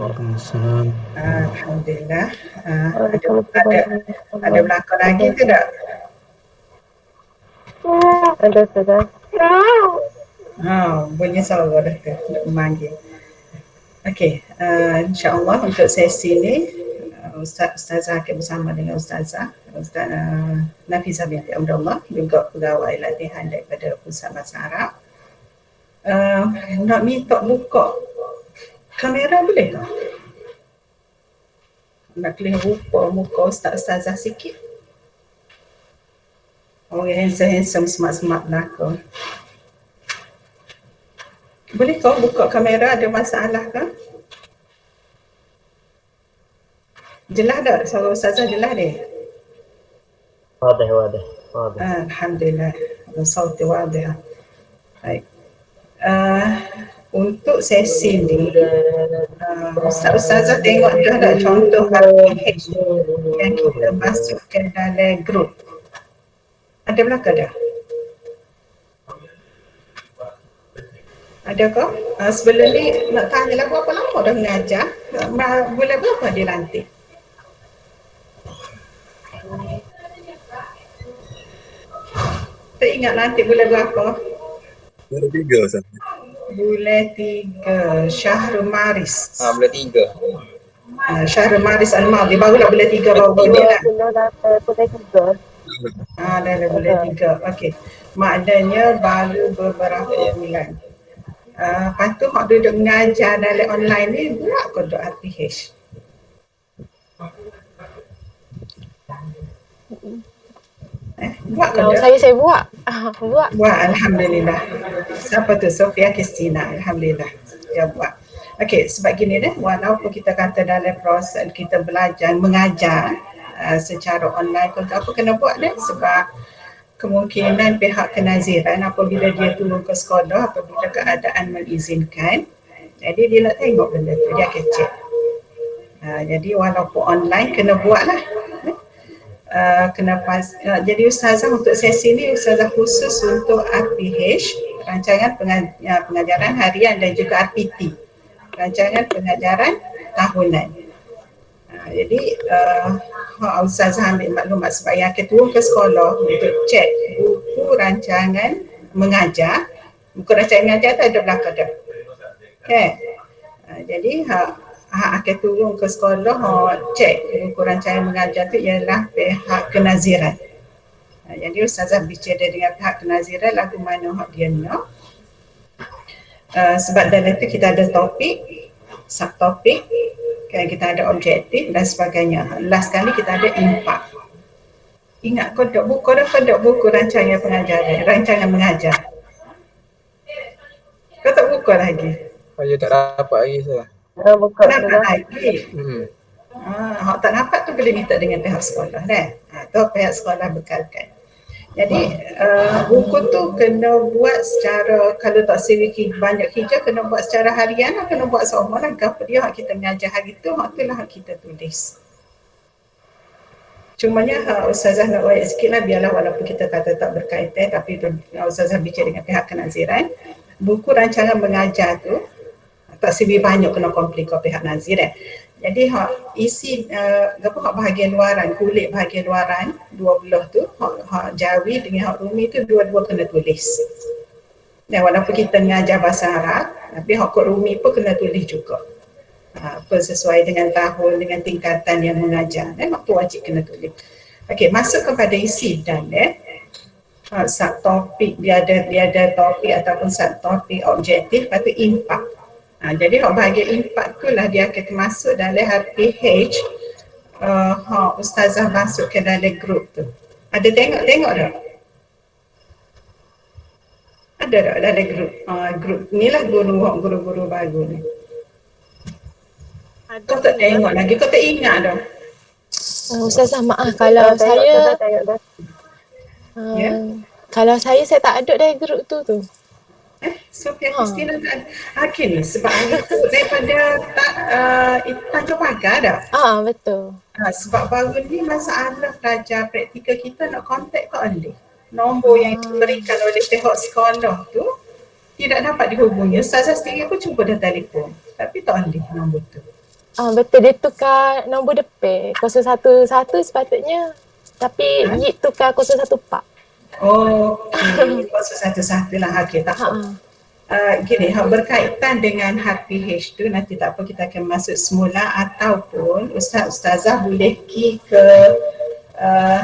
Waalaikumsalam. Alhamdulillah. Ada Waalaikumsalam. ada belakang lagi ke tak? Ada sudah. Bunyi suara dah tu nak memanggil. Okey, insya-Allah untuk sesi ni Ustazah akan bersama dengan Ustazah Nafizah binti Abdullah, juga pegawai latihan daripada Pusat Bahasa Arab. Nak minta buka kamera boleh tak? Nak kelihatan rupa muka Ustazah sikit. Orang handsome smart belakang. Boleh kau buka kamera, ada masalah ke? Jelas tak? Suara Ustazah jelas dia? Wadah. Alhamdulillah. Sauti wadah. Baik. Untuk sesi ni, Ustazah tengok dah tak contoh RPH yang kita masukkan dalam grup. Ada belakang dah? Ada ke? Sebelum ni nak tanya lah berapa lama dah mengajar? Bulan berapa dia lantik? Tak ingat lantik bulan berapa? Bulan 3 Ustaz. Bulan 3 Syahrul Maris. Bulan 3. Syahrul Maris Al-Madhi, barulah bulan 3 baru ni lah. Bulan 3. Dah bulan 3. Okey. Maknanya baru beberapa bulan. Lepas tu hak duduk mengajar dalam online ni buat ke duk RPH? Buat ke Kalau duk? saya buat. Buat. Buat, Alhamdulillah. Siapa tu? Sofia Kristina. Alhamdulillah. Dia buat. Okey, sebab gini deh, walaupun kita kata dalam proses kita belajar, mengajar secara online, apa kena buat deh? Sebab kemungkinan pihak kenaziran apabila dia turun ke sekolah, apabila keadaan mengizinkan, jadi dia nak tengok benda tu, dia akan cek. Jadi walaupun online kena buat lah. Jadi Ustazah untuk sesi ni, Ustazah khusus untuk RPH, rancangan pengajaran harian, dan juga RPT, rancangan pengajaran tahunan. Jadi Ustazah ambil maklumat sebab yang akan turun ke sekolah untuk cek buku rancangan mengajar. Buku rancangan mengajar tu ada belakang dah. Okay. Jadi akan turun ke sekolah, cek buku rancangan mengajar tu ialah pihak kenaziran. Jadi Ustazah bicara dengan pihak kenaziran lagu mana hak dia nak. Sebab dalam tu kita ada topik, subtopik, kita ada objektif dan sebagainya. Last kali kita ada impak. Ingat kodok buku dah, kodok buku rancangan pengajaran, rancangan mengajar. Kau tak buka lagi? Saya tak dapat lagi Ustaz. Buka Tak dapat sudah. lagi? Hak tak dapat tu boleh minta dengan pihak sekolah dah. Tu pihak sekolah bekalkan. Jadi buku tu kena buat secara, kalau tak banyak hijau, kena buat secara harian, kena buat seumur lah. Apa dia hak kita mengajar hari tu, hak tu lah hak kita tulis. Cumanya Ustazah nak wayak sikit lah, biarlah walaupun kita kata tak berkaitan, tapi Ustazah bicara dengan pihak kenaziran. Buku rancangan mengajar tu tak sebi banyak kena komplit ke pihak naziran. Jadi hak isi hak bahagian luaran, kulit bahagian luaran dua belah tu, hak jawi dengan hak rumi tu dua-dua kena tulis. Dan walaupun kita mengajar bahasa Arab, tapi hak kod rumi pun kena tulis juga. Sesuai dengan tahun, dengan tingkatan yang mengajar. Dan waktu wajib kena tulis. Okey, masuk kepada isi dan subtopik, dia ada topik ataupun subtopik objektif, lepas tu impak. Jadi bahagian impak tu lah dia akan termasuk dalam RPH. Ustazah masuk ke dalam grup tu. Ada tengok tak? Ada tak dalam grup? Inilah guru-guru baru ni. Kau tak tengok lagi, kau tak ingat dah. Ustazah maaf kalau saya Ya? kalau saya tak ada dalam grup tu. Sofia Kristina tak ada. Ni sebab hari tu daripada Tanjung Pagar dah. Betul. Sebab baru ni masalah pelajar praktikal kita nak kontak ke Alif. Nombor yang diberikan oleh pihak sekolah tu tidak dapat dihubungi. Ustazah sendiri pun cuba dah telefon, tapi tak Alif nombor tu. Betul, dia tukar nombor depan 011 sepatutnya. Tapi Ha? Yip tukar 014. Okey, maksud satu-satu lah. Okey, tak apa. Gini, berkaitan dengan HPH tu nanti tak apa kita akan masuk semula ataupun Ustazah boleh pergi ke uh,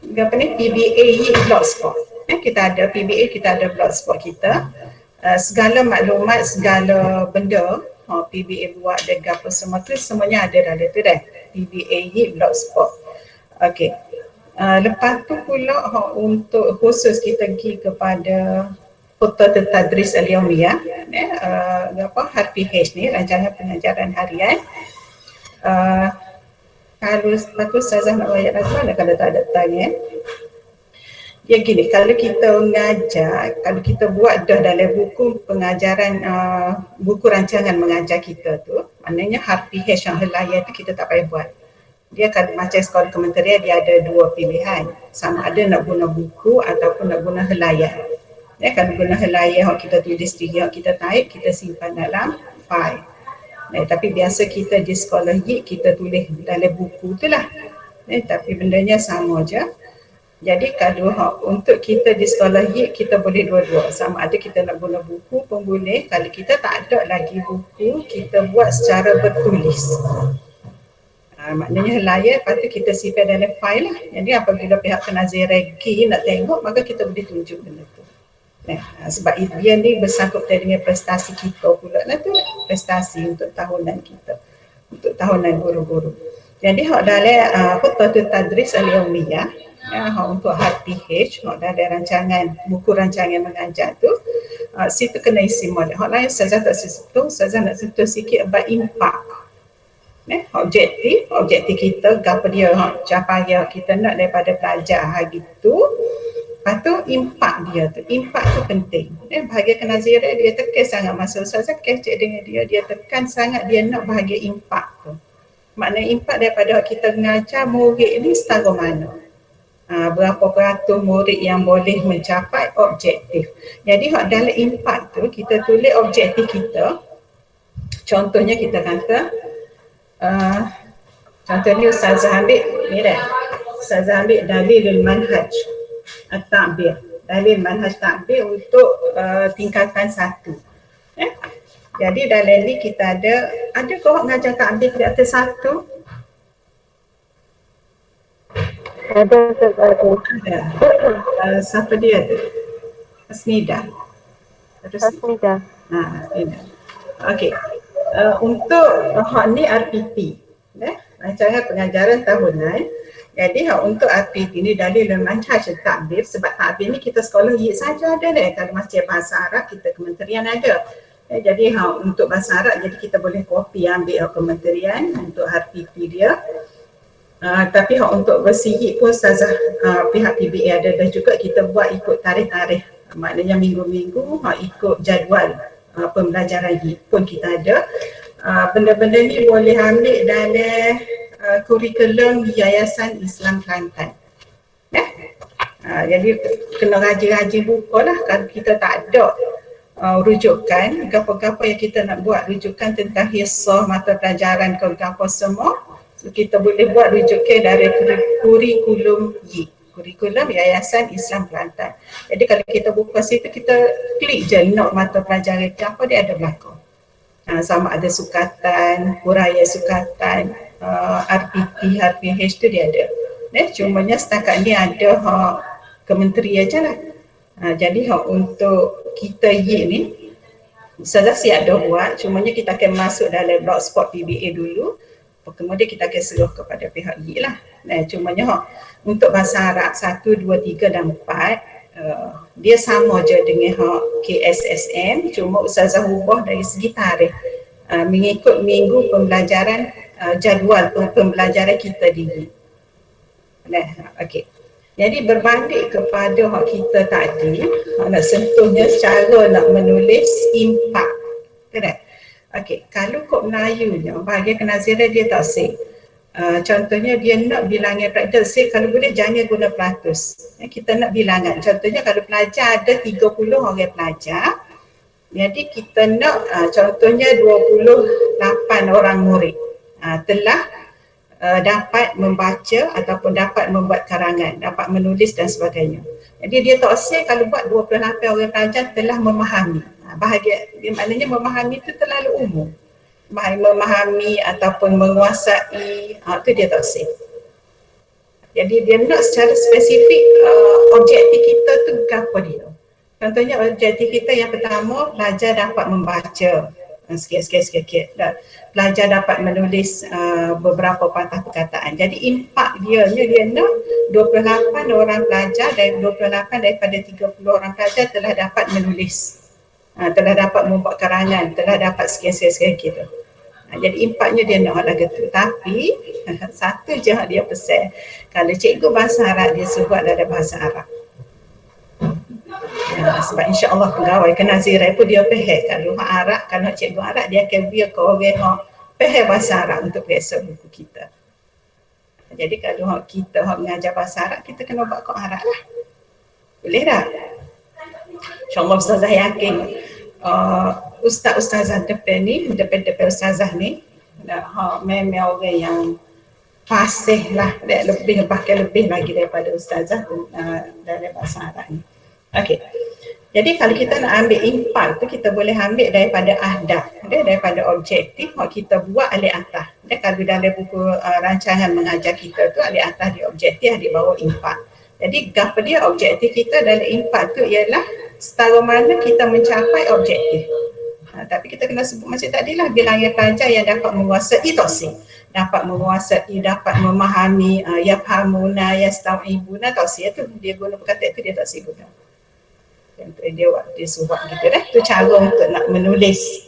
apa ni PBA Blogspot. Kita ada PBA, kita ada Blogspot kita. Segala maklumat, segala benda PBA buat dan apa semua tu semuanya ada dalam tu dah. PBA Blogspot. Okey. Lepas tu pula untuk khusus kita pergi kepada Kota Tadris Al-Yaumiyah, HPH ni, Rancangan Pengajaran Harian. Kalau lepas tu Ustazah nak bayar lagi mana kalau tak ada tanya. Ya gini, kalau kita mengajar, kalau kita buat dah dalam buku pengajaran, buku rancangan mengajar kita tu, maknanya HPH yang helaya tu kita tak payah buat. Dia akan macam sekolah kementerian, dia ada dua pilihan. Sama ada nak guna buku ataupun nak guna helaya. Kalau guna helaya, kita tulis sendiri, kita type, kita simpan dalam file. Tapi biasa kita di sekolah YIT, kita tulis dalam buku tu lah. Tapi bendanya sama je. Jadi kalau untuk kita di sekolah YIT, kita boleh dua-dua. Sama ada kita nak guna buku pun boleh. Kalau kita tak ada lagi buku, kita buat secara bertulis. Maknanya helaya, lepas tu kita simpan dalam file lah. Jadi apabila pihak penazir regi nak tengok, maka kita boleh tunjuk benda tu. Sebab dia ni bersangkut dengan prestasi kita pula lah tu. Prestasi untuk tahunan kita. Untuk tahunan guru-guru. Jadi dalam Kota Tadris Al-Yaumiyah, untuk HPH, dalam rancangan, buku rancangan mengajar tu, situ kena isi model. Lain Ustazah tak sentuh, Ustazah nak sentuh sikit about impact. Objektif kita, apa dia capaian kita nak daripada pelajar hari tu. Lepas tu impak tu penting. Bahagian kenazirah dia tekan sangat, masa Ustazah kecek dengan dia tekan sangat dia nak bahagian impak tu. Maknanya impak daripada kita mengajar murid ni setara mana. Berapa peratus murid yang boleh mencapai objektif. Jadi dalam impak tu kita tulis objektif kita. Contohnya kita kata contohnya Ustazah ambil ni dah. Ustazah ambil dalilul manhaj at-ta'bir. Dalil manhaj ta'bir untuk tingkatan 1. Jadi dalam ni kita ada kau mengajar ta'bir di atas 1? Ada. Siapa dia tu? Asnida. Asnida. Asnida. Okey. Untuk ni RPT. Rancangan pengajaran tahunan. Jadi untuk RPT ni dalil manhaj ta'bir, sebab ta'bir ni kita sekolah YIT saja ada dah. Kalau macam bahasa Arab kita kementerian ada. Jadi untuk bahasa Arab jadi kita boleh copy ambil kementerian untuk RPT dia. Tapi untuk versi YIT pun Ustazah pihak PBA ada dah juga kita buat ikut tarikh-tarikh. Maknanya minggu-minggu ikut jadual pembelajaran YIT pun kita ada. Benda-benda ni boleh ambil dalam kurikulum Yayasan Islam Kelantan. Jadi kena rajin-rajin buka lah kalau kita tak ada rujukan, apa-apa yang kita nak buat rujukan tentang hisah mata pelajaran ke apa semua, so kita boleh buat rujukan dari kurikulum YIT, kurikulum Yayasan Islam Kelantan. Jadi kalau kita buka situ, kita klik je nak mata pelajaran apa dia ada belakang. Sama ada sukatan, huraya sukatan, RPT, HPH tu dia ada. Cumanya setakat ni ada kementeri aja lah. Jadi untuk kita YIT ni, Ustazah siap dah buat, cumanya kita akan masuk dalam blogspot PBA dulu, kemudian kita akan seruh kepada pihak YIT lah. Cumanya untuk bahasa Arab 1, 2, 3 dan 4, dia sama je dengan KSSM, cuma Ustazah ubah dari segi tarikh mengikut minggu pembelajaran, jadual pembelajaran kita di YIT. Okey. Jadi berbalik kepada kita tadi, nak sentuhnya cara nak menulis impak. Correct? Okey, kalau kod Melayunya, bahagian kenazirah dia tak say. Contohnya dia nak bilangan praktis, kalau boleh jangan guna peratus. Kita nak bilangan. Contohnya kalau pelajar ada 30 orang pelajar, Jadi kita nak contohnya 28 orang murid telah dapat membaca ataupun dapat membuat karangan, dapat menulis dan sebagainya. Jadi dia taksir kalau buat 28 orang pelajar telah memahami. Maknanya memahami itu terlalu umum. Memahami ataupun menguasai, itu dia taksir. Jadi dia nak secara spesifik objektif kita tu apa dia. Contohnya objektif kita yang pertama, pelajar dapat membaca sikit-sikit. Pelajar dapat menulis beberapa patah perkataan. Jadi impak dia nak 28 orang pelajar dari 28 daripada 30 orang pelajar telah dapat menulis. Telah dapat membuat karangan, telah dapat sikit-sikit gitu. Jadi impaknya dia nak lagu tu. Tapi satu je dia pesan. Kalau cikgu bahasa Arab, dia suruh buat dalam bahasa Arab. Sebab insya-Allah pegawai kenaziran pun dia faham. Kalau hak Arab, kalau cikgu Arab dia akan biar ke orang hak faham bahasa Arab untuk periksa buku kita. Jadi kalau hak kita hak mengajar bahasa Arab, kita kena buat ke Arab lah. Boleh tak? InsyaAllah Ustazah yakin Ustaz-Ustazah depan Ustazah ni memang orang yang fasih lah, bahkan lebih lagi daripada Ustazah dalam bahasa Arab ni. Okey. Jadi kalau kita nak ambil impak tu, kita boleh ambil daripada ahdaf, daripada objektif yang kita buat alih atas. Kalau dalam buku rancangan mengajar kita tu alih atas dia objektif, di bawah impak. Jadi apa dia objektif kita dalam impak tu ialah setara mana kita mencapai objektif. Tapi kita kena sebut macam tadi lah, bilangan pelajar yang dapat menguasai taksir, dapat menguasai, dapat memahami yafhamuna, yastaw'ibuna, taksir tu dia guna perkataan tu, dia taksir guna. Dia suruh gitu dah. Itu cara untuk nak menulis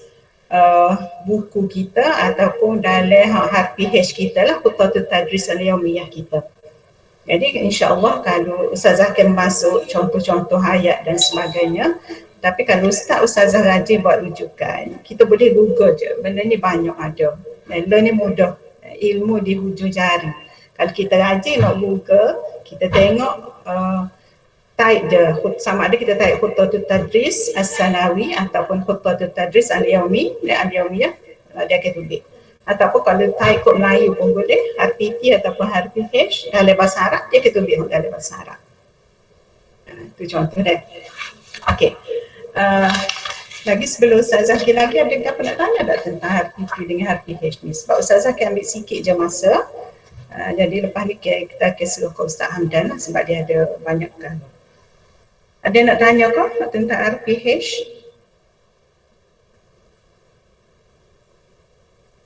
buku kita ataupun dalam harfi H kita lah, khutatul tadris al-yaumiyah kita. Jadi insya-Allah kalau Ustazah akan masuk contoh-contoh ayat dan sebagainya. Tapi kalau Ustazah rajin buat rujukan, kita boleh Google je. Benda ni banyak ada. Benda ni mudah. Ilmu di hujung jari. Kalau kita rajin nak Google, kita tengok type dia, sama ada kita type khutatul tadris as-sanawi ataupun khutatul tadris al-yaumiyah, dia akan tulis. Ataupun kalau type kod Melayu pun boleh, harfi T ataupun harfi H dalam bahasa Arab, dia akan tulis dalam bahasa Arab. Itu contoh dia. Okey. Lagi sebelum Ustazah lagi ada apa nak tanya tak tentang harfi T dengan harfi H ni? Sebab Ustazah akan ambil sikit je masa. Jadi lepas ni kita akan suruh ke Ustaz Hamdan lah, sebab dia ada banyak kan. Ada nak tanya ke tentang harfi H?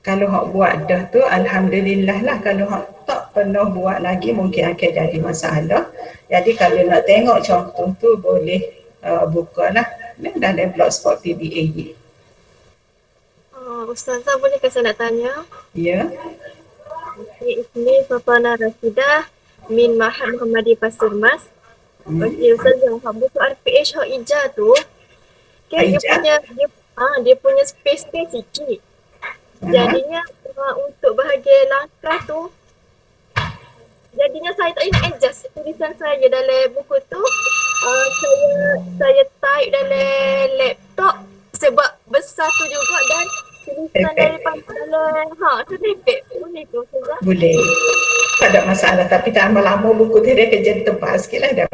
Kalau hak buat dah tu alhamdulillah lah. Kalau hak tak pernah buat lagi mungkin akan jadi masalah. Jadi kalau nak tengok contoh tu boleh bukalah dalam blogspot PBAY. Ustazah boleh ke saya nak tanya? Ya. Ismi Fafana Rashidah min Mahad Muhammadi Pasir Mas. Okey Ustazah, buku RPH hak ijah tu kan dia punya space sikit. Jadinya untuk bahagian langkah tu, jadinya saya tak boleh adjust tulisan saya dalam buku tu. Saya type dalam laptop sebab besar tu juga dan tulisan daripada dalam tu lepek. Boleh ke Ustazah? Boleh. Tak ada masalah, tapi tak lama buku tu dia akan jadi tebal sikit lah dah.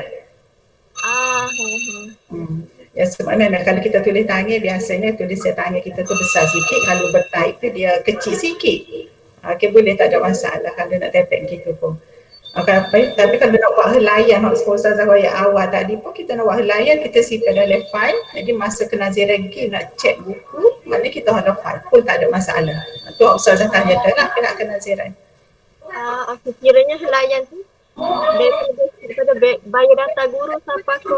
Ya sebenarnya kalau kita tulis tangan, biasanya tulisan tangan kita tu besar sikit, kalau bertype tu dia kecil sikit. Okay, boleh, tak ada masalah kalau nak type gitu pun. Tapi kalau nak buat helaian, Ustazah yang awal tadi pun kita nak buat helaian, kita simpan dalam file. Jadi masa kenaziran lagi nak cek buku, maknanya kita ada file pun tak ada masalah. Tu Ustazah tanya dah nak kena kenaziran. Okey, kiranya helaian tu daripada bayar data guru sampai ke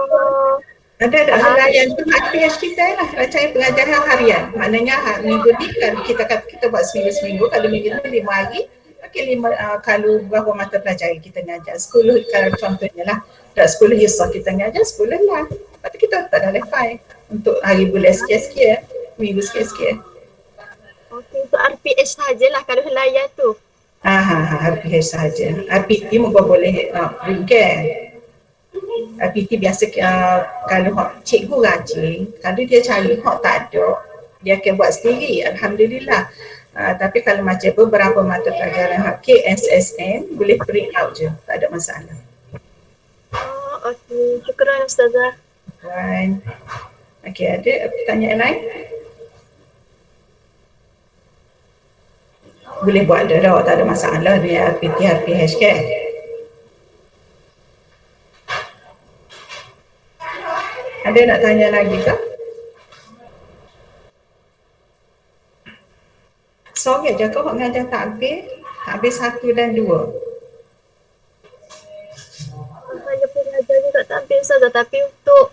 ada helaian tu HPH kita lah, rancangan pengajaran harian. Maknanya minggu ni kan kita buat seminggu-seminggu, kalau minggu ni 5 hari. Okey, kalau berapa mata pelajaran kita ngajar, 10 kalau contohnya lah, tak 10 hisab kita ngajar 10 lah. Lepas tu kita letak dalam file untuk hari bulan sikit-sikit, minggu sikit-sikit. Okey, untuk RPH sajalah kalau helaian tu. RPH sahaja. RPT mungkin boleh berikan. PT biasa kalau cikgu rajin, kalau dia cari tak ada, dia akan buat sendiri, Alhamdulillah. Tapi kalau macam beberapa mata pelajaran KSSM boleh print out je, tak ada masalah. Okey. Syukran Ustazah. Right. Okey, ada pertanyaan lain? Boleh buat dah, tak ada masalah ni RPT, RPH kan? Ada nak tanya lagi ke? Sorry je kau mengajar takbir 1 dan 2. Saya pengajar juga takbir Ustazah, tapi untuk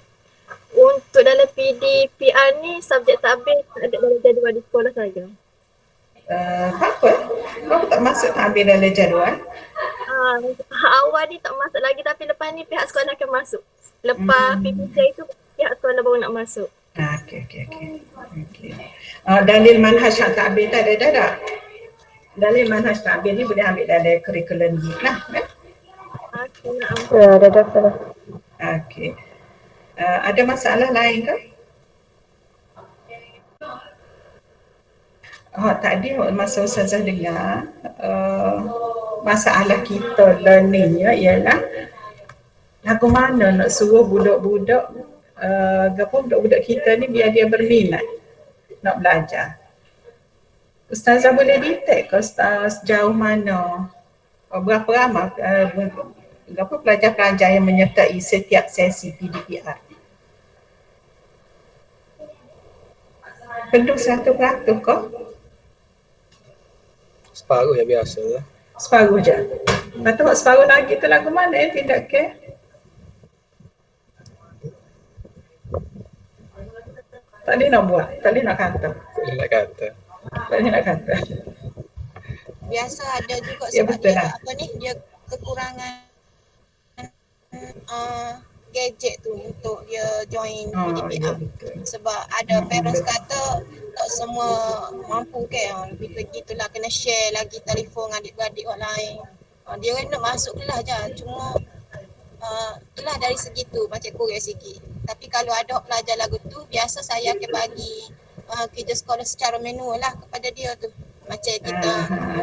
dalam PD PR ni subjek takbir tak ada dalam jadual di sekolah saya. Apa? Kau tak masuk takbir dalam jadual? Awal ni tak masuk lagi, tapi lepas ni pihak sekolah akan masuk. Lepas PPCI tu pihak sekolah baru nak masuk. Okey. Dalil manhaj takbir tak ada tak? Dalil manhaj takbir ni boleh ambil dalam kurikulum ni lah. Ya, dah. Okey. Ada masalah lain ke? Tadi masa Ustazah dengar masalah kita learningnya ialah lagu mana nak suruh budak-budak budak-budak kita ni biar dia berminat nak belajar. Ustazah boleh detect ke sejauh mana berapa ramai pelajar-pelajar yang menyertai setiap sesi PDPR? Penuh 100% ke? Separuh yang biasa lah. Separuh je. Lepas tu separuh lagi tu lagu mana tidak ke? Tak boleh nak buat, tak boleh nak kata. Tak boleh nak kata. Biasa ada juga Ya, sebab betul dia lah. dia kekurangan gadget tu untuk dia join PDPR. Sebab ada parents kata tak semua mampu kan. Begitulah kena share lagi telefon adik-beradik orang lain. Dia nak masuk kelas je. Cuma itulah dari segi tu macam kurang sikit. Tapi kalau ada pelajar lagu tu, biasa saya akan bagi kerja sekolah secara manual lah kepada dia tu. Macam kita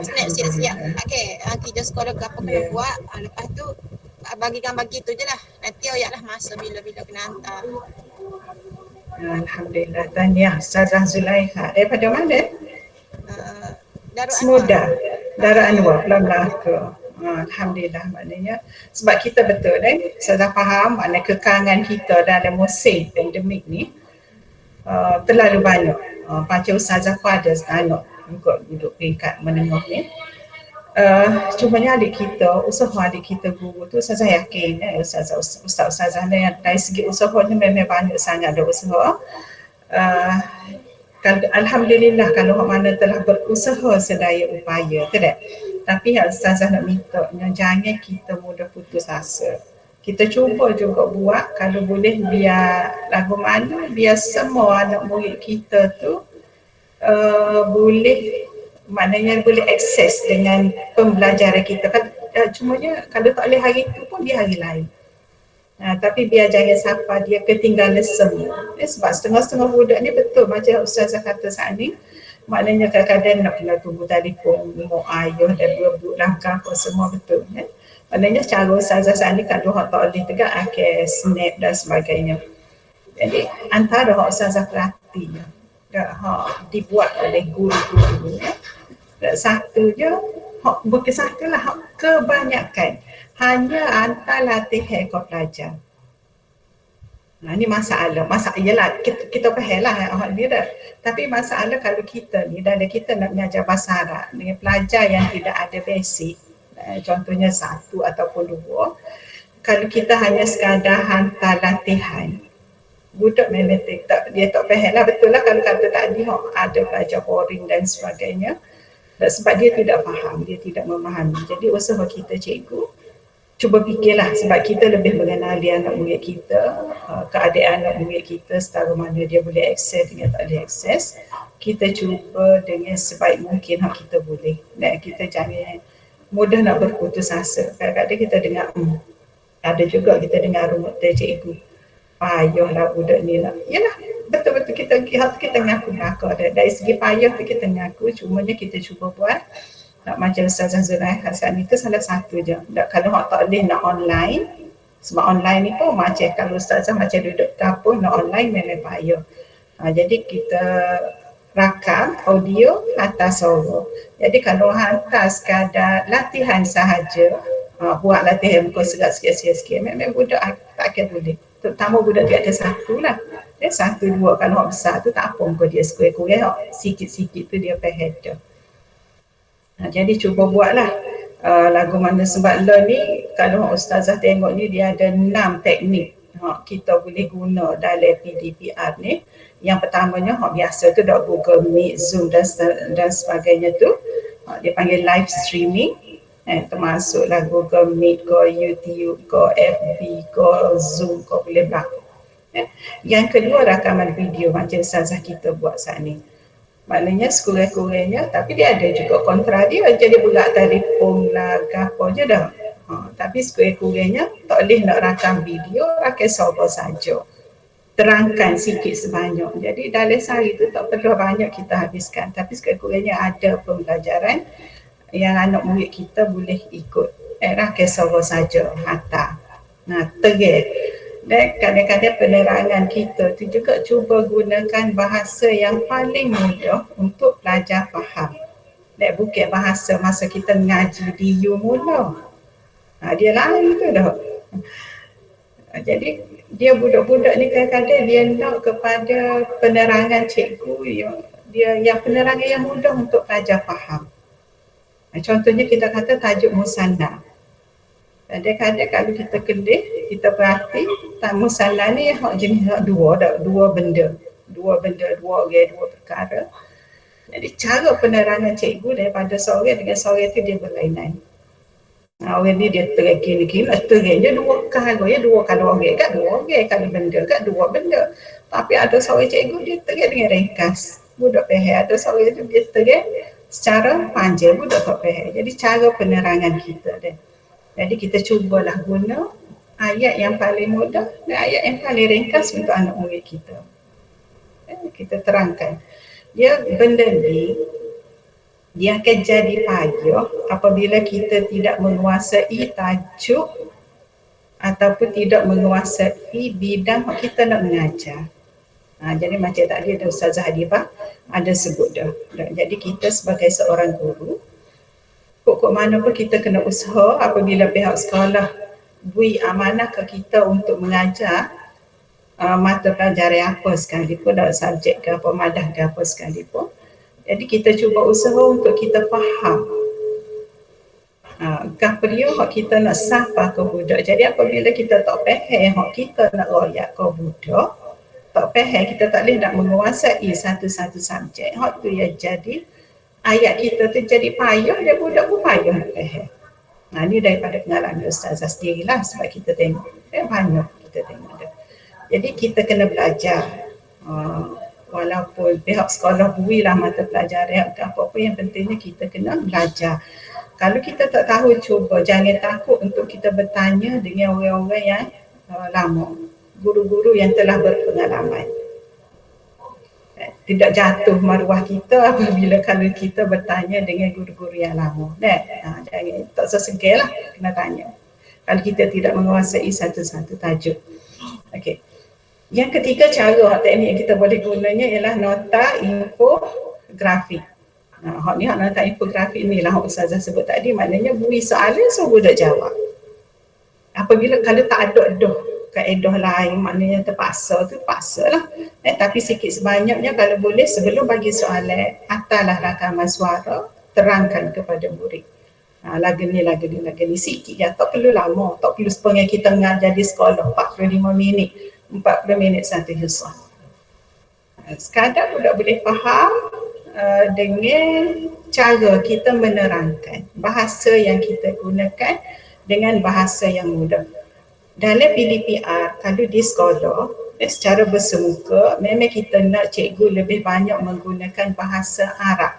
snap siap-siap. Okay, kerja sekolah apa kena buat. Lepas tu bagi gambar gitu je lah. Nanti ayatlah masa bila-bila kena hantar. Alhamdulillah. Tahniah Ustazah Zulaiha. Daripada mana? Darul Semudah. Darul Anwar, Pulau Melaka. Alhamdulillah, maknanya sebab kita betul Ustazah faham makna kekangan kita dalam musim pandemik ni terlalu banyak. Macam Ustazah pun ada anak duduk peringkat menengah ni. Cumanya adik kita guru tu Ustazah yakin Ustazah ni dari segi usaha ni memang banyak sangat ada usaha. Alhamdulillah kalau mana telah berusaha sedaya upaya tidak. Tapi Ustazah nak minta jangan kita mudah putus asa. Kita cuba juga buat kalau boleh biar lagu mana biar semua anak murid kita tu maknanya boleh akses dengan pembelajaran kita kan. Cumanya kalau tak boleh hari tu pun dia hari lain. Tapi biar jangan sampai dia ketinggalan semua. Sebab setengah-setengah budak ni betul macam Ustazah kata saat ni, maknanya kadang-kadang nak kena tunggu telefon mak ayah dan budak langkah apa semua betul. Maknanya cara Ustazah saat ni kalau tak boleh tegak snap dan sebagainya. Jadi antara Ustazah perhati dibuat oleh guru-guru satu je, bukan satu lah, kebanyakan hanya hantar latihan kau pelajar. Ini masalah ialah kita faham lah dia dah. Tapi masalah kalau kita ni dan kita nak mengajar bahasa Arab dengan pelajar yang tidak ada basic, contohnya 1 ataupun 2, kalau kita hanya sekadar hantar latihan, budak memang dia tak faham lah. Betul lah kalau kata tadi ada pelajar boring dan sebagainya. Sebab dia tidak faham, dia tidak memahami. Jadi usaha kita cikgu, cuba fikirlah sebab kita lebih mengenali anak murid kita, keadaan anak murid kita setara mana dia boleh akses dengan tak boleh akses. Kita cuba dengan sebaik mungkin kita boleh. Dan kita jangan mudah nak berputus asa. Kadang-kadang kita dengar Ada juga kita dengar rumah cikgu, payahlah budak ni lah. Yalah, betul-betul kita ngaku belakang. Dari segi payah tu kita ngaku, cumanya kita cuba buat nak macam Ustazah Zulai Hassan itu salah satu je. Kalau hak tak boleh nak online, sebab online ni pun macam kalau Ustazah macam duduk dapur nak online memang payah. Jadi kita rakam audio hantar suara. Jadi kalau hantar sekadar latihan sahaja, buat latihan muka serat sikit-sikit, memang budak tak akan boleh. Terutama budak dia ada satu lah. Dia satu dua, kalau hak besar tu tak apa muka dia sekurang-kurang, sikit-sikit tu dia faham dah. Jadi cuba buatlah lagu Mana Sembat Le ni. Kalau Ustazah tengok ni dia ada 6 teknik kita boleh guna dalam PDPR ni. Yang pertamanya biasa tu dak Google Meet, Zoom dan sebagainya tu dia panggil live streaming, termasuklah Google Meet ke YouTube ke FB ke Zoom ke boleh berlaku. Yang kedua rakaman video macam Ustazah kita buat saat ni. Maknanya sekurang-kurangnya, tapi dia ada juga kontra dia, jadi bulat telefon lah apa je dah. Tapi sekurang-kurangnya tak boleh nak rakam video, rakam suara saja. Terangkan sikit sebanyak. Jadi dalam sehari tu tak perlu banyak kita habiskan, tapi sekurang-kurangnya ada pembelajaran yang anak murid kita boleh ikut. Rakam suara saja, hantar. Terang. Dan kadang-kadang penerangan kita tu juga cuba gunakan bahasa yang paling mudah untuk pelajar faham. Dan bukan bahasa masa kita ngaji di mula. Dia lain tu dah. Jadi dia budak-budak ni kadang-kadang dia nak kepada penerangan cikgu yang penerangan yang mudah untuk pelajar faham. Contohnya kita kata tajuk musanna. Kadang-kadang kalau kita kelih, kita perhati musanna ni jenis dua benda, dua orang, dua perkara. Jadi cara penerangan cikgu daripada seorang dengan seorang tu dia berlainan. Orang ni dia terangin terangnya dua kalau orang kat dua orang, kalau benda kat dua benda. Tapi ada seorang cikgu dia terang dengan ringkas, budak faham. Ada seorang tu dia terang secara panjang, budak tak faham. Jadi cara penerangan kita dia. Jadi kita cubalah guna ayat yang paling mudah dan ayat yang paling ringkas untuk anak murid kita. Kita terangkan. Benda ni, dia akan jadi payah apabila kita tidak menguasai tajuk ataupun tidak menguasai bidang yang kita nak mengajar. Jadi macam tadi ada Ustazah Hadibah ada sebut dah. Jadi kita sebagai seorang guru, pokok mana pun kita kena usaha apabila pihak sekolah beri amanah ke kita untuk mengajar mata pelajaran apa sekalipun, dalam subjek ke apa, madah ke apa sekalipun. Jadi kita cuba usaha untuk kita faham kaprio hak kita nak sapa ke budak. Jadi apabila kita tak faham hak kita nak royak ke budak, tak faham, kita tak boleh nak menguasai satu-satu subjek, hak tu yang jadi ayat kita tu jadi payah dan budak pun payah nak faham. Ni daripada pengalaman Ustazah sendirilah, sebab kita tengok banyak kita tengok dah. Jadi kita kena belajar, walaupun pihak sekolah berilah mata pelajaran ke apa-apa, yang pentingnya kita kena belajar. Kalau kita tak tahu, cuba jangan takut untuk kita bertanya dengan orang-orang yang lama, guru-guru yang telah berpengalaman. Tidak jatuh maruah kita apabila kalau kita bertanya dengan guru-guru yang lama. Jangan, tak sesegal lah kena tanya kalau kita tidak menguasai satu-satu tajuk. Okey. Yang ketiga, cara teknik yang kita boleh gunanya ialah nota infografik. Nota infografik ni lah Ustazah sebut tadi, maknanya beri soalan so budak jawab. Apabila kalau tak ada kaedah lain, maknanya terpaksa lah. Tapi sikit sebanyaknya kalau boleh sebelum bagi soalan, hantarlah rakaman suara, terangkan kepada murid. Lagu ni sikit je, tak perlu lama, tak perlu sepanjang kita mengajar di sekolah 45 minit, 40 minit satu hisab. Sekadar budak boleh faham dengan cara kita menerangkan, bahasa yang kita gunakan dengan bahasa yang mudah. Dalam PDPR, kalau di sekolah, secara bersemuka, memang kita nak cikgu lebih banyak menggunakan bahasa Arab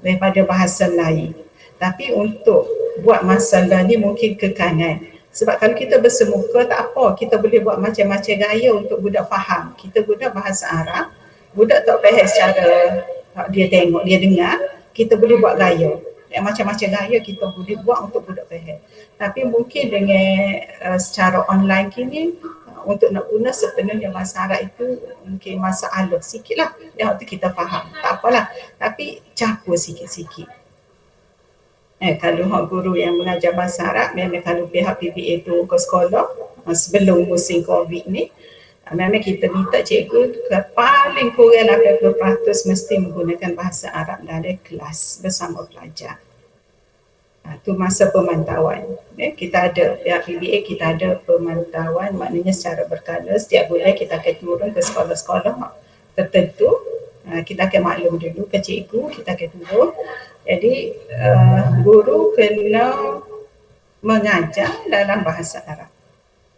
daripada bahasa lain. Tapi untuk buat masalah ni mungkin ke kanan. Sebab kalau kita bersemuka tak apa, kita boleh buat macam-macam gaya untuk budak faham. Kita guna bahasa Arab, budak tak faham secara dia tengok, dia dengar, kita boleh buat gaya. Macam-macam gaya kita boleh buat untuk budak faham. Tapi mungkin dengan secara online kini, untuk nak guna sepenuhnya bahasa Arab itu mungkin masalah sikit lah. Yang waktu kita faham, tak apalah. Tapi campur sikit-sikit. Kalau guru yang mengajar bahasa Arab, memang kalau pihak PBA tu ke sekolah sebelum musim COVID ni, memang kita minta cikgu paling kurang 80% mesti menggunakan bahasa Arab dalam kelas bersama pelajar. Itu masa pemantauan. Kita ada, pihak PBA kita ada pemantauan, maknanya secara berkala setiap bulan kita akan turun ke sekolah-sekolah tertentu. Kita akan maklum dulu ke cikgu, kita akan turun. Jadi guru kena mengajar dalam bahasa Arab.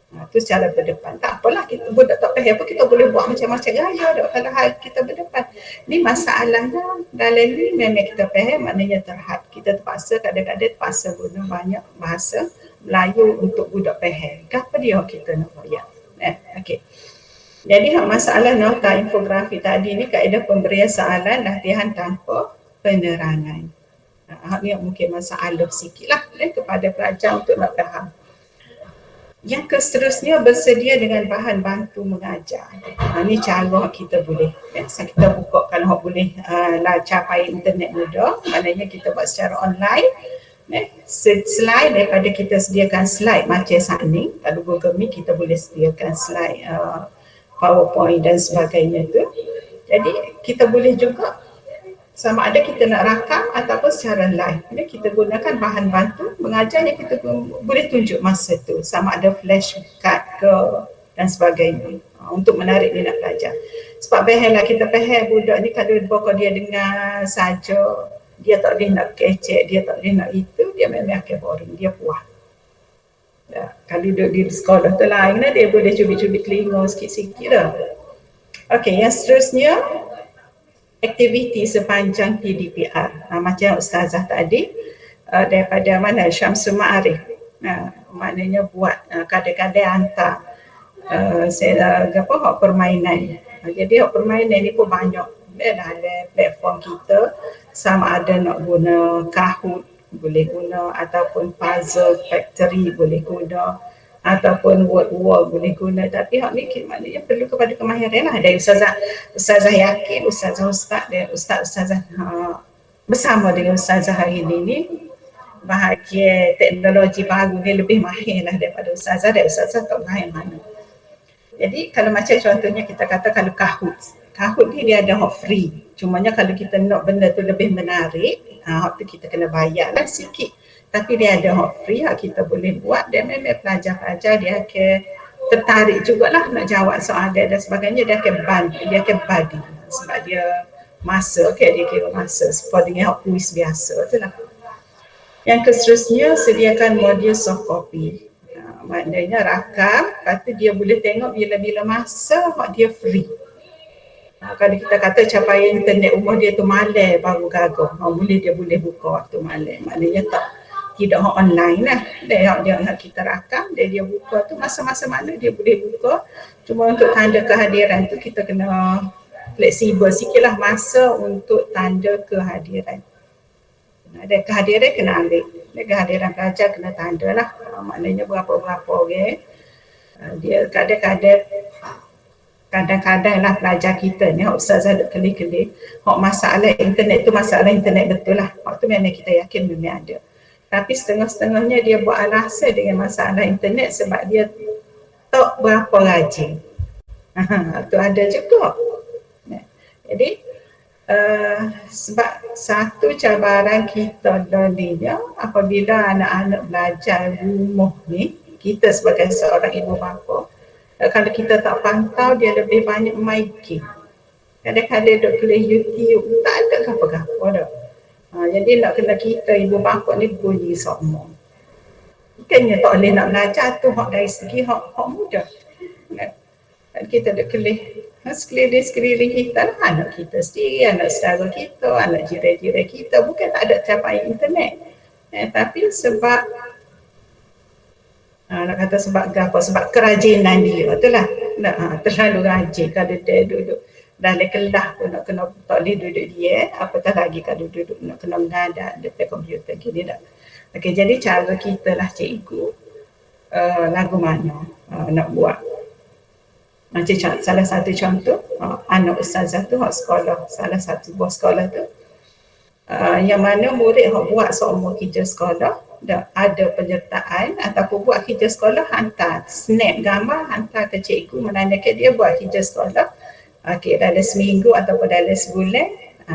Itu secara berdepan. Tak apalah, kita budak tak faham apa, kita boleh buat macam-macam gaya dah kalau kita berdepan. Ni masalahnya dalam ni memang kita faham, maknanya terhad. Kita terpaksa, kadang-kadang terpaksa guna banyak bahasa Melayu untuk budak faham. Kenapa dia kita nak bayar? Okey. Jadi masalah nota infografi tadi ni kaedah pemberian soalan latihan tanpa penerangan. Ni mungkin masalah sikit lah kepada pelajar untuk nak faham. Yang seterusnya bersedia dengan bahan bantu mengajar. Ni cara kita boleh. Kita buka kalau boleh capai internet mudah, maknanya kita buat secara online. Slide daripada kita sediakan slide macam saat ni. Kalau Google Meet kita boleh sediakan slide PowerPoint dan sebagainya tu. Jadi kita boleh juga sama ada kita nak rakam ataupun secara live. Jadi kita gunakan bahan bantu mengajar yang kita boleh tunjuk masa tu. Sama ada flash card ke dan sebagainya untuk menarik minat pelajar. Sebab faham kita faham budak ni kalau dia dengar saja, dia tak boleh nak kecek, dia tak boleh nak itu, dia memang akan boring, dia puas. Kalau duduk di sekolah tu lain, dia boleh cubit-cubit telinga sikit-sikit dah. Okey, yang seterusnya aktiviti sepanjang PDPR. Macam Ustazah tadi daripada mana Syamsul Ma'arif. Maknanya buat kadang-kadang hantar permainan. Jadi permainan ni pun banyak dalam platform kita. Sama ada nak guna Kahoot boleh guna, ataupun Puzzle Factory boleh guna, ataupun word wall boleh guna. Tapi hak ni maknanya perlu kepada kemahiran lah dari Ustazah yakin, Ustazah dan Ustazah bersama dengan Ustazah hari ini bahagian teknologi baru ni lebih mahir lah daripada Ustazah, dan Ustazah tak mahir mana. Jadi kalau macam contohnya kita kata kalau Kahoot ni dia ada hak free, cumanya kalau kita nak benda tu lebih menarik, hak tu kita kena bayar lah sikit. Tapi dia ada hak free, kita boleh buat, dan memang pelajar-pelajar dia akan tertarik jugalah nak jawab soalan dan sebagainya. Dia akan badi sebab dia masa, dia kira masa seperti dengan hak kuis biasa tu lah. Yang seterusnya sediakan modul soft copy. Maknanya rakam, lepas tu dia boleh tengok bila-bila masa hak dia free. Kalau kita kata capaian internet rumah dia tu malam baru gagah, dia boleh buka waktu malam. Maknanya tidak online lah. Dia kita rakam, dia buka tu masa-masa mana dia boleh buka. Cuma untuk tanda kehadiran tu kita kena fleksibel sikit lah masa untuk tanda kehadiran. Dan kehadiran kena ambil. Kehadiran pelajar kena tanda lah. Maknanya berapa-berapa orang. Dia kadang-kadang lah pelajar kita ni, Ustazah ada kelih-kelih. Masalah internet tu masalah internet betul lah. Waktu memang kita yakin memang ada. Tapi setengah-setengahnya dia buat alasan dengan masalah internet sebab dia tak berapa rajin. Itu ada juga. Jadi sebab satu cabaran kita darinya apabila anak-anak belajar rumah ni, kita sebagai seorang ibu bapa, kalau kita tak pantau dia lebih banyak main game. Kadang-kadang duk play YouTube, tak ada apa-apa dah. Jadi nak kena kita ibu bapa ni bunyi semua. Bukannya tak boleh nak belajar tu hak dari segi hak mudah. Kita duk sekeliling kita lah, anak kita sendiri, anak saudara kita, anak jiran-jiran kita, bukan tak ada capaian internet. Tapi sebab Nak kata sebab apa? Sebab kerajinan dia tu lah. Terlalu rajin kalau dia duduk dalam kelas pun nak kena tak boleh duduk dia, apatah lagi kalau duduk nak kena mengadap depan komputer gini tak. Okey, jadi cara kita lah cikgu lagu mana nak buat. Macam salah satu contoh, anak ustazah tu hak sekolah, salah satu buah sekolah tu yang mana murid hak buat seumur kerja sekolah dah ada penyertaan ataupun buat kerja sekolah, hantar snap gambar, hantar ke cikgu menandakan dia buat kerja sekolah. Okey, dalam seminggu ataupun dalam sebulan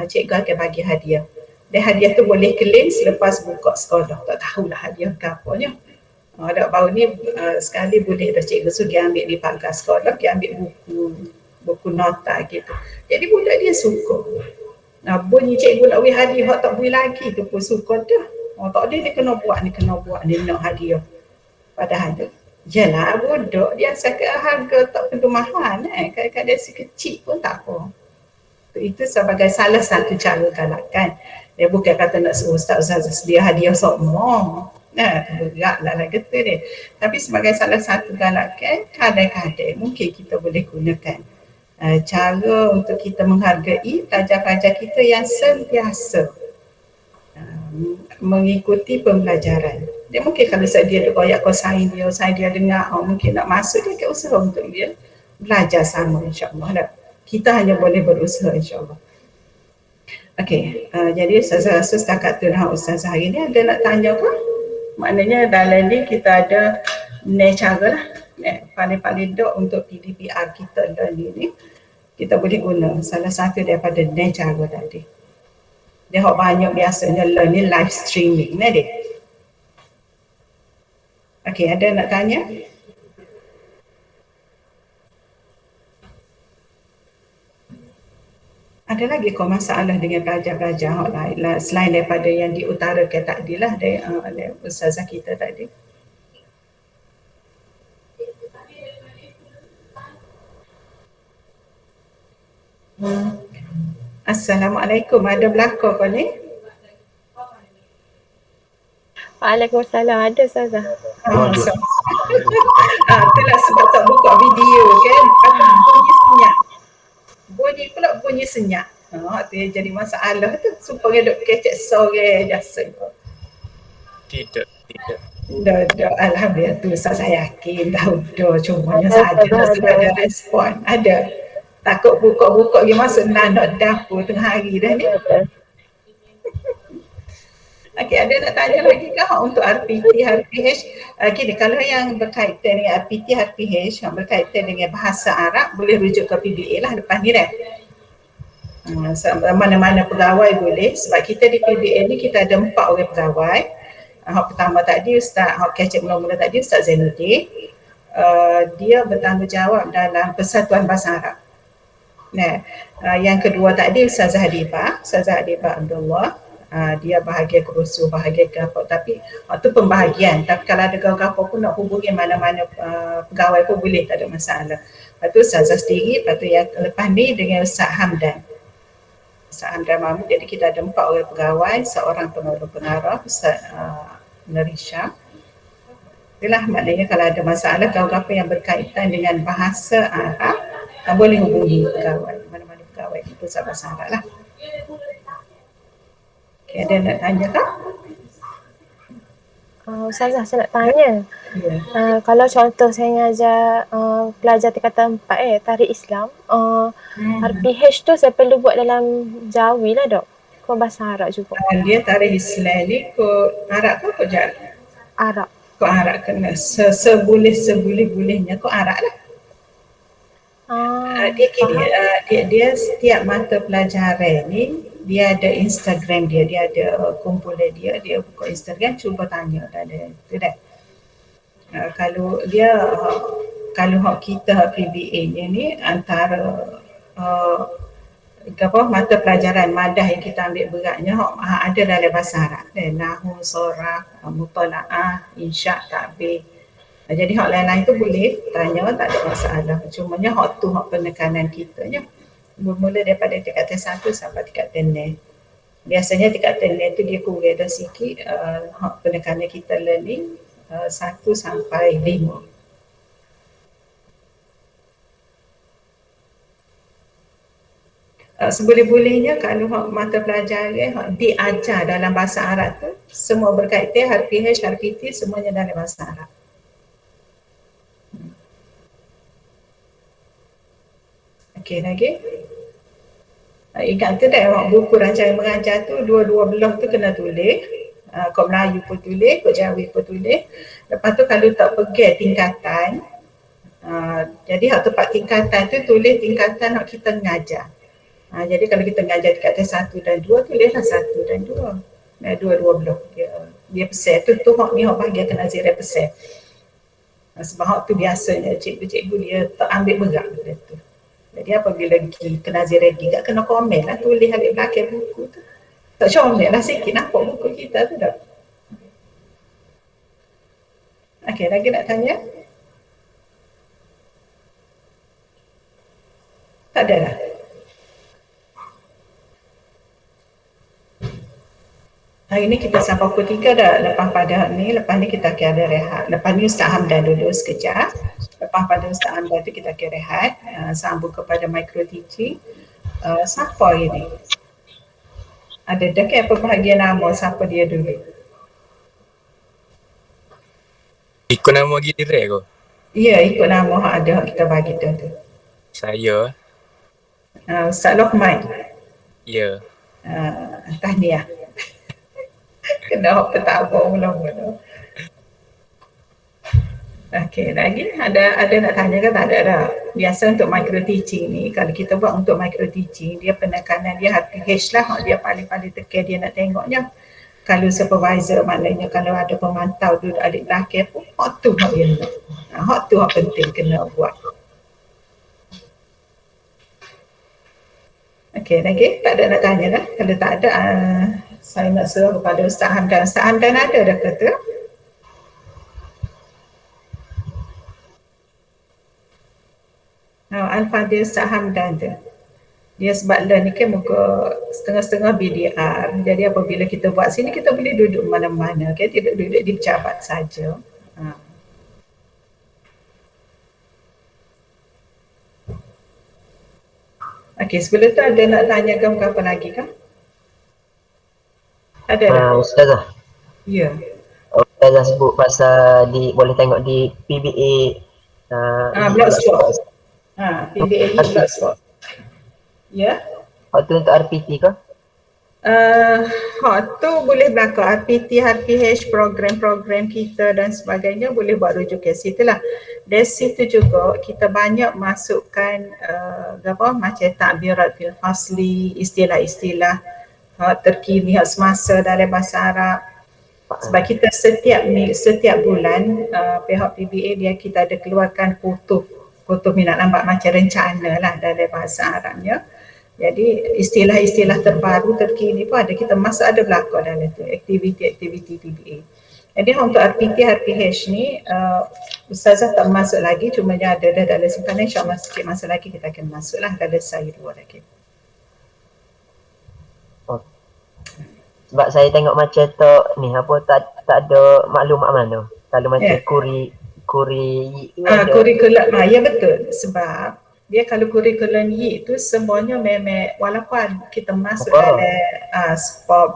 cikgu akan bagi hadiah. Dan hadiah tu boleh claim selepas buka sekolah. Tak tahulah hadiah ke apanya. Baru ni sekali boleh dah cikgu suruh dia ambil di pagar sekolah, dia ambil buku nota gitu. Jadi budak dia suka. Bunyi cikgu nak beri hadiah, hak tak beri lagi tu pun suka dah. Tak ada, dia kena buat ni nak hadiah. Padahal tu jelah budak dia asal ke harga tak perlu mahal kadang-kadang si kecil pun tak apa. Itu sebagai salah satu cara galakan. Dia bukan kata nak suruh ustaz-ustaz sedia hadiah semua. Berat lah gitu dia. Tapi sebagai salah satu galakan, kadang-kadang mungkin kita boleh gunakan cara untuk kita menghargai pelajar-pelajar kita yang sentiasa mengikuti pembelajaran. Dia mungkin kalau dia duk koyak kosain dia dengar, mungkin nak masuk, dia akan usaha untuk dia belajar sama, insyaAllah. Kita hanya boleh berusaha, insyaAllah. Okey, jadi Ustazah rasa setakat tu lah Ustazah hari ni. Ada nak tanya ke? Maknanya dalam ni kita ada cara lah, paling-paling dok untuk PDPR kita learning ni, kita boleh guna salah satu daripada cara tadi. Dia banyak biasanya learning live streaming ni dia. Okey, ada nak tanya? Ada lagi kau masalah dengan pelajar-pelajar lain selain daripada yang diutarakan tadi lah dari ustazah kita tadi? Assalamualaikum, ada belakang kau ni? Waalaikumsalam, ada Ustazah. Itulah sebab tak buka video kan, bunyi senyap. Bunyi senyap. Tu yang jadi masalah tu, supaya duk kecek sore jasa. Tidak. Dah, alhamdulillah tu saya yakin dah cumanya saja ada respon. Ada. Takut buka-buka dia masuk nak dapur tengah hari dah ni. Okey, ada nak tanya lagi ke untuk RPT, RPH? Gini, kalau yang berkaitan dengan RPT, RPH yang berkaitan dengan bahasa Arab, boleh rujuk ke PBA lah depan ni dah. Mana-mana pegawai boleh, sebab kita di PBA ni kita ada 4 orang pegawai. Hak pertama tadi Ustaz, hak kecek mula-mula tadi Ustaz Zainuddin, dia bertanggungjawab dalam Persatuan Bahasa Arab. Yang kedua tadi Ustazah Adibah Abdullah, dia bahagian kerusuh, bahagian ke apa, tapi itu pembahagian. Tapi kalau ada apa pun nak hubungi mana-mana pegawai pun boleh, tak ada masalah. Lepas tu Ustazah sendiri, lepas tu yang lepas ni dengan Ustaz Hamdan Mahmud. Jadi kita ada 4 orang pegawai, seorang pengarah Ustaz Narisha. Itulah maknanya kalau ada masalah apa yang berkaitan dengan bahasa Arab, boleh hubungi pegawai, mana-mana pegawai di Pusat Bahasa Arab lah. Okay, ada nak tanya tak? Ustazah, saya nak tanya. Kalau contoh saya ngajar pelajar tingkatan 4 tarikh Islam, RPH tu saya perlu buat dalam Jawi lah dok? Kau bahasa Arab juga? Dia tarikh Islam ni kau Arab ke kau Jawi? Arab. Kau Arab kena seboleh-bolehnya kau Arab lah. Dia setiap mata pelajaran ni dia ada Instagram dia ada kumpulan dia buka Instagram, cuba tanya ada tu dah. Kalau kita PBA ni antara mata pelajaran madah yang kita ambil beratnya ada dalam bahasa Arab, nahwu, sorah, mutalaah, insya, ta'bir. Jadi hak lain-lain tu boleh tanya, tak ada masalah. Cumanya hak tu hak penekanan kita nya bermula daripada tingkatan 1 sampai tingkatan 6. Biasanya tingkatan 6 tu dia kurang dah sikit hak penekanan kita learning 1 sampai 5. Seboleh-bolehnya kalau mata pelajaran diajar dalam bahasa Arab tu semua berkaitan RPH, RPT semuanya dalam bahasa Arab. Okey lagi. Ingat tu dah buku rancangan mengajar tu dua-dua belah tu kena tulis. Kau Melayu pun tulis, kau Jawi pun tulis. Lepas tu kalau tak pergi tingkatan, jadi hak tempat tingkatan tu tulis tingkatan hak kita mengajar. Jadi kalau kita mengajar tingkatan 1 dan 2, tulislah 1 dan 2. Dua-dua belah. Dia pesan tu hak ni hak bahagian kena zirah pesan. Sebab hak tu biasanya cikgu-cikgu dia tak ambil berat benda tu. Jadi apabila kena zirah gigi, kena komen lah, tulis ambil belakang buku tu. Tak comel lah sikit nampak buku kita tu dah. Okey, lagi nak tanya? Tak ada lah. Hari ni kita sampai pukul 3 dah. Lepas pada ni kita akan ada rehat. Lepas ni Ustaz Hamdan dulu sekejap. Lepas pada Ustaz Hamdan tu kita akan rehat. Sambung kepada micro teaching. Siapa hari ni? Ada dekat apa bahagian nama, siapa dia dulu? Ikut nama Gilire ke? Ya, ikut nama hak ada hak kita bagi tu. Saya. Ustaz Lokman. Ya. Tahniah. Kena hak petabur mula-mula. Okey, lagi ada nak tanya ke? Tak ada dah. Biasa untuk micro teaching ni, kalau kita buat untuk micro teaching, dia penekanan dia RPH lah, dia paling-paling tekan dia nak tengoknya. Kalau supervisor, maknanya kalau ada pemantau duduk alik belakang pun, hak tu hak dia nak. Hak tu hak penting kena buat. Okey, lagi tak ada nak tanya dah. Kalau tak ada, saya nak serah kepada Ustaz Hamdan. Ustaz Hamdan ada dah kata? Al-Fadil Ustaz Hamdan tu. Dia sebab learn ni kan muka setengah-setengah BDR. Jadi apabila kita buat sini, kita boleh duduk mana-mana. Okay? Tidak duduk di pejabat saja. Okey, sebelum tu ada nak tanya ke apa lagi kan? Ada dah? Ustazah. Ya. Ustazah sebut pasal boleh tengok di PBA Blogspot. PBA Blogspot. Ya. Waktu untuk RPT ke? Tu boleh berlaku RPT, RPH, program-program kita dan sebagainya boleh buat rujuk ke situ lah. Dari situ juga kita banyak masukkan macam takbirat fil fasli, istilah-istilah terkini semasa dalam bahasa Arab. Sebab kita setiap bulan pihak PBA kita ada keluarkan kutub minat lambat macam rencana lah dalam bahasa Arabnya. Jadi istilah-istilah terbaru terkini pun ada, kita masuk ada berlaku dalam tu, aktiviti PBA. Jadi untuk RPT, RPH ni Ustazah tak masuk lagi, cuma ada dalam simpanan, insyaAllah sikit masa lagi kita akan masuk lah dalam saya 2 lagi. Sebab saya tengok macam tu ni tak ada maklumat mana. Kalau macam kurikulum, ya betul. Sebab dia kalau kurikulum Y itu semuanya memang walaupun kita masuk dalam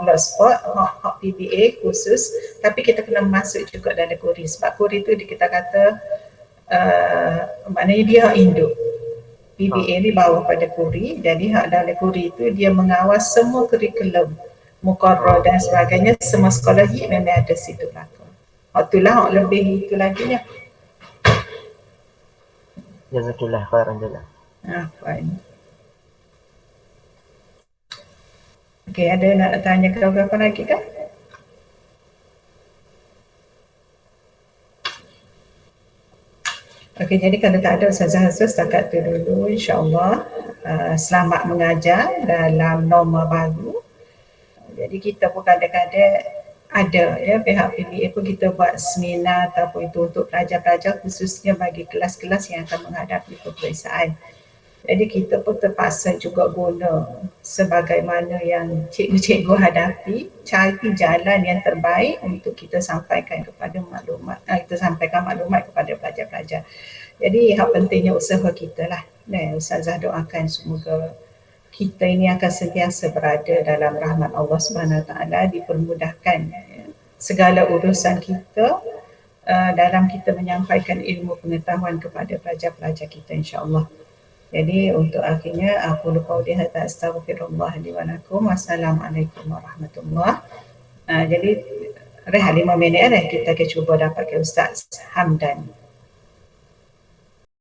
blogspot hak PBA khusus, tapi kita kena masuk juga dalam kuri. Sebab kuri itu kita kata maknanya dia hak induk. PBA ni bawa pada kuri, jadi hak dalam kuri itu dia mengawas semua kurikulum mukarrar dan sebagainya, semua sekolah Y memang ada situ belakang. Hak itulah hak lebih itu lagi ya. Jazakillah khairan jazak. Fine. Okey, ada nak tanya ke apa lagi kan? Okey, jadi kalau tak ada Ustazah setakat tu dulu, insyaAllah selamat mengajar dalam norma baru. Jadi kita pun kadang-kadang ada ya, pihak PBA pun kita buat seminar ataupun itu untuk pelajar-pelajar khususnya bagi kelas-kelas yang akan menghadapi peperiksaan. Jadi kita pun terpaksa juga guna sebagaimana yang cikgu-cikgu hadapi, cari jalan yang terbaik untuk kita sampaikan kepada maklumat kepada pelajar-pelajar. Jadi hak pentingnya usaha kita lah. Ustazah doakan semoga kita ini akan sentiasa berada dalam rahmat Allah Subhanahu Wa Taala, dipermudahkan segala urusan kita dalam kita menyampaikan ilmu pengetahuan kepada pelajar-pelajar kita, insya-Allah. Jadi untuk akhirnya aku lupa di hadza astaghfirullah li wa lakum. Wassalamualaikum warahmatullahi. Jadi rehat 5 minit kita akan cuba dapatkan Ustaz Hamdan.